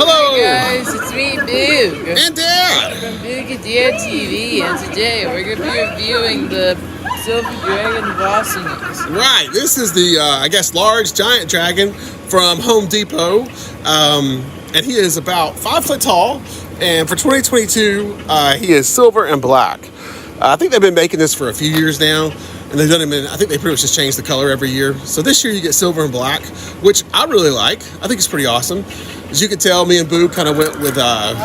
Hello! Hey guys, it's me, Boog. And Dad! From Boog and Dad TV, and today we're going to be reviewing the Silver Dragon Velocities. Right, this is the, I guess, large giant dragon from Home Depot. And he is about 5 foot tall. And for 2022, he is silver and black. I think they've been making this for a few years now. And they've done them in, I think they pretty much just change the color every year. So this year you get silver and black, which I really like. I think it's pretty awesome. As you can tell, me and Boo kind of went with, all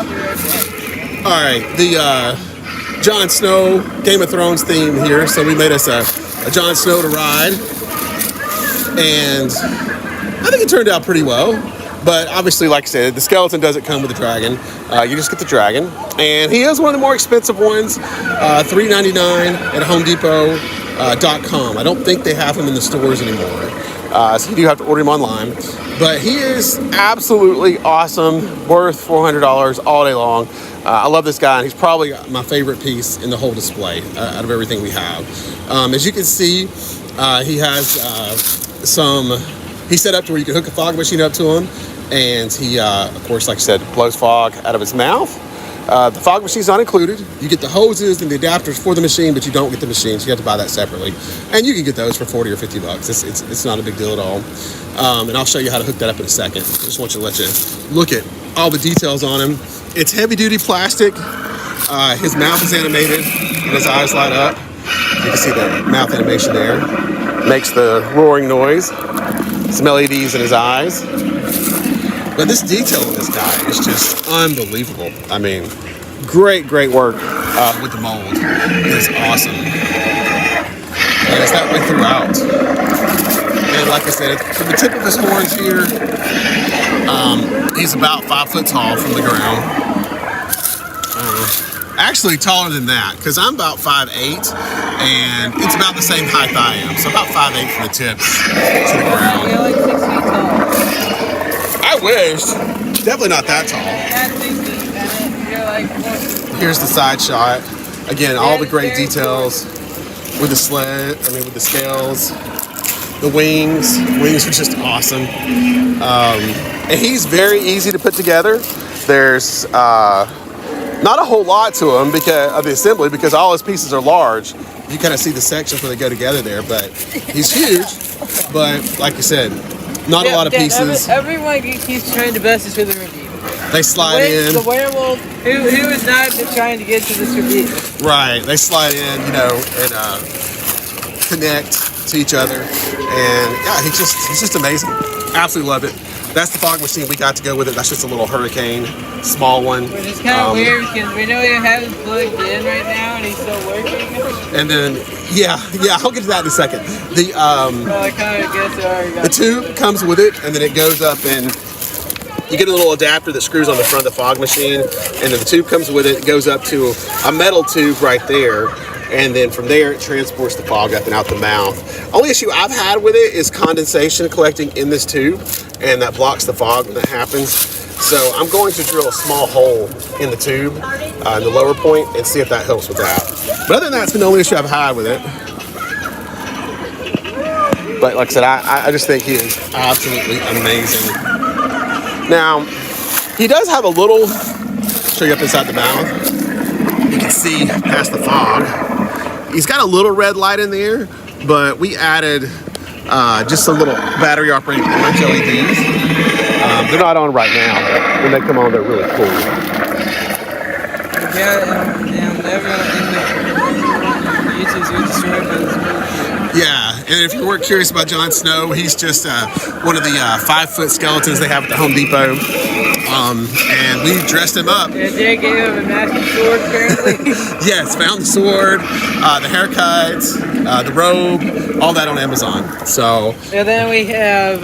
right, the Jon Snow Game of Thrones theme here. So we made us a Jon Snow to ride. And I think it turned out pretty well. But obviously, like I said, the skeleton doesn't come with the dragon. You just get the dragon. And he is one of the more expensive ones, $3.99 at HomeDepot.com. I don't think they have him in the stores anymore. So you do have to order him online. But he is absolutely awesome, worth $400 all day long. I love this guy, and he's probably my favorite piece in the whole display out of everything we have. As you can see, he has he's set up to where you can hook a fog machine up to him. And he, of course, like I said, blows fog out of his mouth. The fog machine's not included. You get the hoses and the adapters for the machine, but you don't get the machine, so you have to buy that separately. And you can get those for 40 or 50 bucks. It's not a big deal at all. And I'll show you how to hook that up in a second. I just want you to let you look at all the details on him. It's heavy-duty plastic. His mouth is animated, and his eyes light up. You can see the mouth animation there. Makes the roaring noise. Some LEDs in his eyes. But this detail in this guy is just unbelievable. I mean, great work with the mold. It is awesome. And it's that way throughout. And like I said, from the tip of his horns here, he's about 5 foot tall from the ground. Actually taller than that, because I'm about 5'8", and it's about the same height I am. So about 5'8" from the tips to the ground. You're like 6 feet tall. I wish. Definitely not that tall. Not 6 feet, Bennett. You're like 4 feet. Here's the side shot. Again, all the great details with the sled, with the scales, the wings. Wings are just awesome. And he's very easy to put together. There's not a whole lot to him because of the assembly, because all his pieces are large. You kind of see the sections where they go together there, but he's huge. But like you said, not a lot of pieces. Everyone keeps trying to best us for the review. They slide in. The werewolf, who is not trying to get to this review. Right. They slide in, and connect to each other. And yeah, he's just amazing. Absolutely love it. That's the fog machine we got to go with it. That's just a little Hurricane, small one. Which is kind of weird because we know we have it plugged in right now and he's still working. And then, yeah, I'll get to that in a second. The I kind of guess I already got the tube comes with it, and then it goes up, and you get a little adapter that screws on the front of the fog machine, and then the tube comes with it. It goes up to a metal tube right there. And then from there, it transports the fog up and out the mouth. Only issue I've had with it is condensation collecting in this tube, and that blocks the fog when that happens. So I'm going to drill a small hole in the tube, in the lower point, and see if that helps with that. But other than that, it's been the only issue I've had with it. But like I said, I just think he is absolutely amazing. Now, he does have a little, show you up inside the mouth. You can see past the fog. He's got a little red light in there, but we added just some little battery operated orange LEDs. They're not on right now, but when they come on, they're really cool. Yeah, and everyone in the YouTube's really destroyed by this movie. Yeah, and if you weren't curious about Jon Snow, he's just one of the 5 foot skeletons they have at the Home Depot. And we dressed him up. And they gave him a matching sword, apparently. Yes, found the sword, the haircuts, the robe, all that on Amazon. So. And then we have.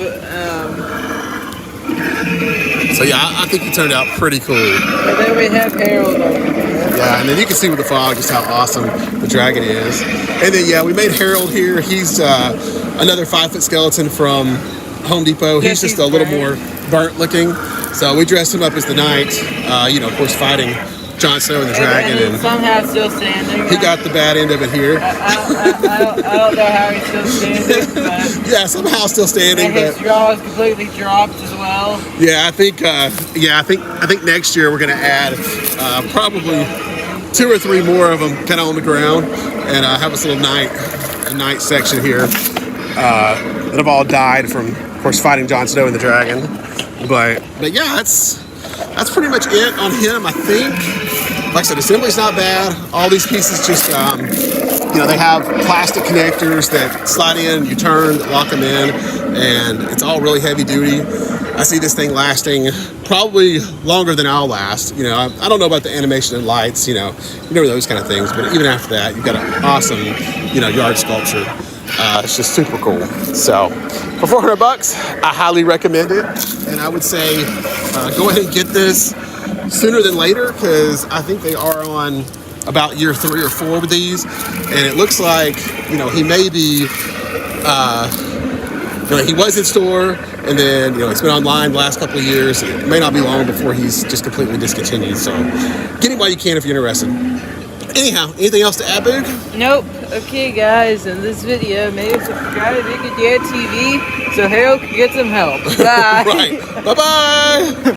So yeah, I think he turned out pretty cool. And then we have Harold over there. Yeah, and then you can see with the fog just how awesome the dragon is. And then yeah, we made Harold here. He's another 5 foot skeleton from Home Depot. He's just a little more burnt looking. So we dressed him up as the knight, of course, fighting Jon Snow and the Dragon, and somehow still standing. he got the bad end of it here. I don't know how he's still standing, but Yeah, somehow still standing, and his but jaw is completely dropped as well. yeah, I think next year we're gonna add probably 2 or 3 more of them kind of on the ground, and have this little night section here that have all died from, of course, fighting Jon Snow and the Dragon. But yeah, that's pretty much it on him, I think. Like I said, assembly's not bad. All these pieces just, they have plastic connectors that slide in, you turn, lock them in, and it's all really heavy duty. I see this thing lasting probably longer than I'll last. I don't know about the animation and lights, those kind of things, but even after that, you've got an awesome, yard sculpture. It's just super cool. So for $400, I highly recommend it. And I would say go ahead and get this sooner than later, because I think they are on about year 3 or 4 with these. And it looks like, he may be, he was in store, and then, it's been online the last couple of years. It may not be long before he's just completely discontinued. So get him while you can if you're interested. Anyhow, anything else to add, Boog? Nope. Okay, guys, in this video, make subscribe to Big Dad TV so Harold can get some help. Bye. Right. Bye-bye.